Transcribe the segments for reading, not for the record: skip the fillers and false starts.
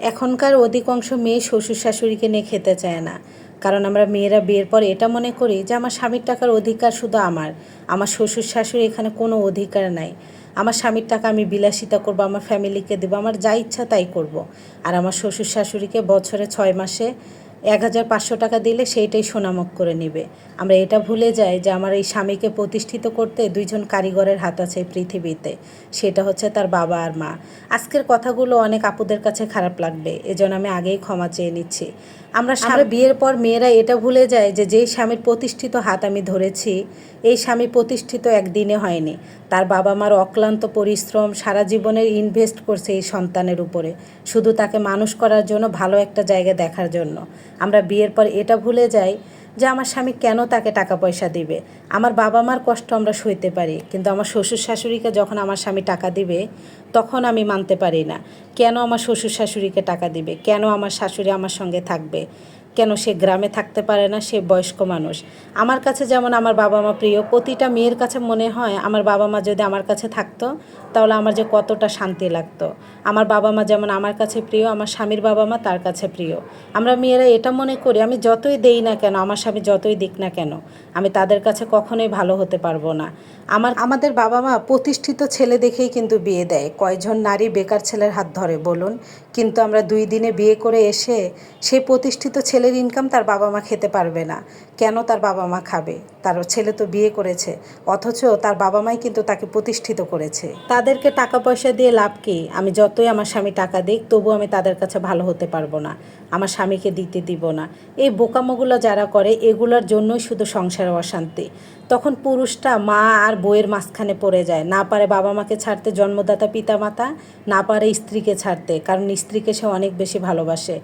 এখনকার অধিকাংশ মেয়ে শ্বশুর শাশুড়িকে নিয়ে খেতে চায় না। কারণ আমরা মেয়েরা বিয়ের পর এটা মনে করি যে আমার স্বামীর টাকার অধিকার শুধু আমার শ্বশুর শাশুড়ি এখানে কোনো অধিকার নাই। আমার স্বামীর টাকা আমি বিলাসিতা করব, আমার ফ্যামিলিকে দেবো, আমার যা ইচ্ছা তাই করব। আর আমার শ্বশুর শাশুড়িকে বছরে 6 মাসে 1,500 টাকা দিলে সেইটাই সোনামুখ করে নেবে। আমরা এটা ভুলে যাই যে আমার এই স্বামীকে প্রতিষ্ঠিত করতে 2জন কারিগরের হাত আছে পৃথিবীতে, সেটা হচ্ছে তার বাবা আর মা। আজকের কথাগুলো অনেক আপুদের কাছে খারাপ লাগবে, এজন্য আমি আগেই ক্ষমা চেয়ে নিচ্ছি। আমরা বিয়ের পর মেয়েরা এটা ভুলে যায় যে যেই স্বামীর প্রতিষ্ঠিত হাত আমি ধরেছি, এই স্বামী প্রতিষ্ঠিত একদিনে হয়নি। তার বাবা মার অক্লান্ত পরিশ্রম, সারা জীবনের ইনভেস্ট করছে এই সন্তানের উপরে, শুধু তাকে মানুষ করার জন্য, ভালো একটা জায়গা দেখার জন্য। আমরা বিয়ের পর এটা ভুলে যাই যে আমার স্বামী কেন তাকে টাকা পয়সা দিবে। আমার বাবা মার কষ্ট আমরা সইতে পারি, কিন্তু আমার শ্বশুর শাশুড়িকে যখন আমার স্বামী টাকা দিবে তখন আমি মানতে পারি না। কেন আমার শ্বশুর শাশুড়িকে টাকা দিবে, কেন আমার শাশুড়ি আমার সঙ্গে থাকবে, কেন সে গ্রামে থাকতে পারে না, সে বয়স্ক মানুষ। আমার কাছে যেমন আমার বাবা মা প্রিয়, প্রতিটা মেয়ের কাছে মনে হয় আমার বাবা মা যদি আমার কাছে থাকতো তাহলে আমার যে কতটা শান্তি লাগতো। আমার বাবা মা যেমন আমার কাছে প্রিয়, আমার স্বামীর বাবা মা তার কাছে প্রিয়। আমরা মেয়েরা এটা মনে করি আমি যতই দেই না কেন, আমার স্বামী যতই দিক না কেন, আমি তাদের কাছে কখনোই ভালো হতে পারবো না। আমাদের বাবা মা প্রতিষ্ঠিত ছেলে দেখেই কিন্তু বিয়ে দেয়। কয়জন নারী বেকার ছেলের হাত ধরে বলুন? কিন্তু আমরা 2 দিনে বিয়ে করে এসে সেই প্রতিষ্ঠিত ছেলের ইনকাম তার বাবা মা খেতে পারবে না। কেন তার বাবা মা খাবে? তার ছেলে তো বিয়ে করেছে, অথচ তার বাবা মাই কিন্তু তাকে প্রতিষ্ঠিত করেছে। তাদেরকে টাকা পয়সা দিয়ে লাভ কি? আমি যতই আমার স্বামী টাকা দিক তবু আমি তাদের কাছে ভালো হতে পারবো না, আমার স্বামীকে দিতে দিব না। এই বোকামোগুলো যারা করে এগুলোর জন্যই শুধু সংসারে অশান্তি। তখন পুরুষটা মা আর বউয়ের মাঝখানে পড়ে যায়, না পারে বাবা মাকে ছাড়তে, জন্মদাতা পিতা মাতা, না পারে স্ত্রীকে ছাড়তে, কারণ স্ত্রীকে সে অনেক বেশি ভালোবাসে।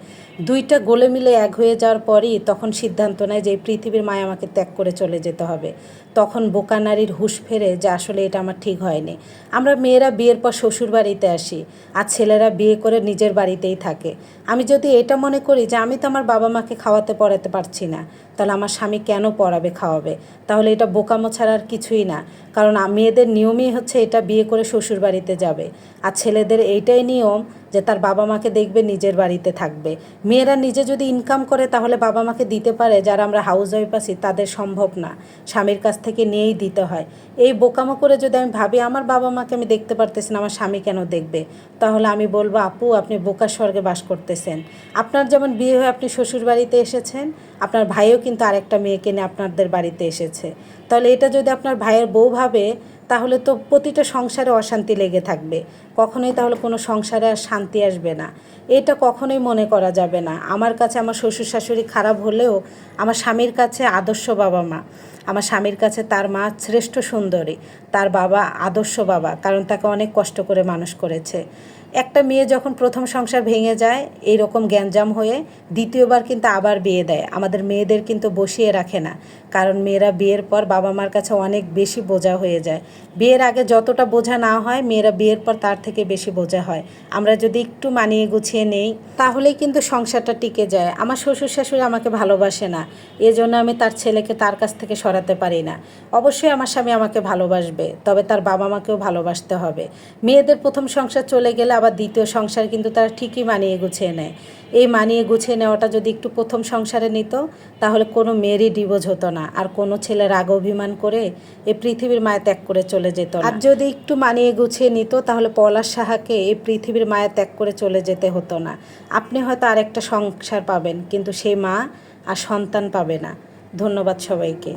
দুইটা গোলে মিলে এক হয়ে যাওয়ার পরই তখন সিদ্ধান্ত নেয় যে পৃথিবীর মায়া আমাকে ত্যাগ করে চলে যেতে হবে। তখন বোকা নারীর হুঁশ ফেরে যে আসলে এটা আমার ঠিক হয়নি। আমরা মেয়েরা বিয়ের পর শ্বশুর বাড়িতে আসি, আর ছেলেরা বিয়ে করে নিজের বাড়িতেই থাকে। আমি যদি এটা মনে করি যে আমি তো আমার বাবা মাকে খাওয়াতে পড়াতে পারছি না, তাহলে আমার স্বামী কেন পড়াবে খাওয়াবে? তাহলে এটা বোকামো ছাড়া আর কিছুই না। কারণ মেয়েদের নিয়মই হচ্ছে এটা, বিয়ে করে শ্বশুর বাড়িতে যাবে। আর ছেলেদের এইটাই নিয়ম যে তার বাবা মাকে দেখবে, নিজের বাড়িতে থাকবে। মেয়েরা নিজে যদি ইনকাম করে তাহলে বাবা মাকে দিতে পারে, যারা আমরা হাউস ওয়াইফ আছি তাদের সম্ভব না, স্বামীর কাছ থেকে নিয়েই দিতে হয়। এই বোকামো করে যদি আমি ভাবি আমার বাবা মাকে আমি দেখতে পারতেছি না, আমার স্বামী কেন দেখবে, তাহলে আমি বলবো আপু আপনি বোকার স্বর্গে বাস করতেছেন। আপনার যেমন বিয়ে হয়ে আপনি শ্বশুর বাড়িতে এসেছেন, আপনার ভাইও কিন্তু আরেকটা মেয়েকে নিয়ে আপনাদের বাড়িতে এসেছে। তাহলে এটা যদি আপনার ভাইয়ের বউ ভাবে, তাহলে তো প্রতিটা সংসারে অশান্তি লেগে থাকবে, কখনোই তাহলে কোনো সংসারে আর শান্তি আসবে না। এটা কখনোই মনে করা যাবে না। আমার কাছে আমার শ্বশুর শাশুড়ি খারাপ হলেও আমার স্বামীর কাছে আদর্শ বাবা মা। আমার স্বামীর কাছে তার মা শ্রেষ্ঠ সুন্দরী, তার বাবা আদর্শ বাবা, কারণ তাকে অনেক কষ্ট করে মানুষ করেছে। একটা মেয়ে যখন প্রথম সংসার ভেঙে যায় এই রকম গ্যাঞ্জাম হয়ে, দ্বিতীয়বার কিন্তু আবার বিয়ে দেয়। আমাদের মেয়েদের কিন্তু বসিয়ে রাখে না, কারণ মেয়েরা বিয়ের পর বাবা মার কাছে অনেক বেশি বোঝা হয়ে যায়। বিয়ের আগে যতটা বোঝা না হয়, মেয়েরা বিয়ের পর তার থেকে বেশি বোঝা হয়। আমরা যদি একটু মানিয়ে গুছিয়ে নেই তাহলেই কিন্তু সংসারটা টিকে যায়। আমার শ্বশুর শাশুড়ি আমাকে ভালোবাসে না, এজন্য আমি তার ছেলেকে তার কাছ থেকে সরাতে পারি না। অবশ্যই আমার স্বামী আমাকে ভালোবাসবে, তবে তার বাবা মাকেও ভালোবাসতে হবে। মেয়েদের প্রথম সংসার চলে গেলে আবার দ্বিতীয় সংসার কিন্তু তারা ঠিকই মানিয়ে গুছিয়ে নেয়। এই মানিয়ে গুছিয়ে নেওয়াটা যদি একটু প্রথম সংসারে নিত, তাহলে কোনো মেয়েরই ডিভোর্স হতো না, আর কোনো ছেলে রাগ অভিমান করে এই পৃথিবীর মায়া ত্যাগ করে চলে যেত না। আর যদি একটু মানিয়ে গুছিয়ে নিত, তাহলে পলাশ সাহাকে এই পৃথিবীর মায়া ত্যাগ করে চলে যেতে হতো না। আপনি হয়তো আরেকটা সংসার পাবেন, কিন্তু সেই মা আর সন্তান পাবে না। ধন্যবাদ সবাইকে।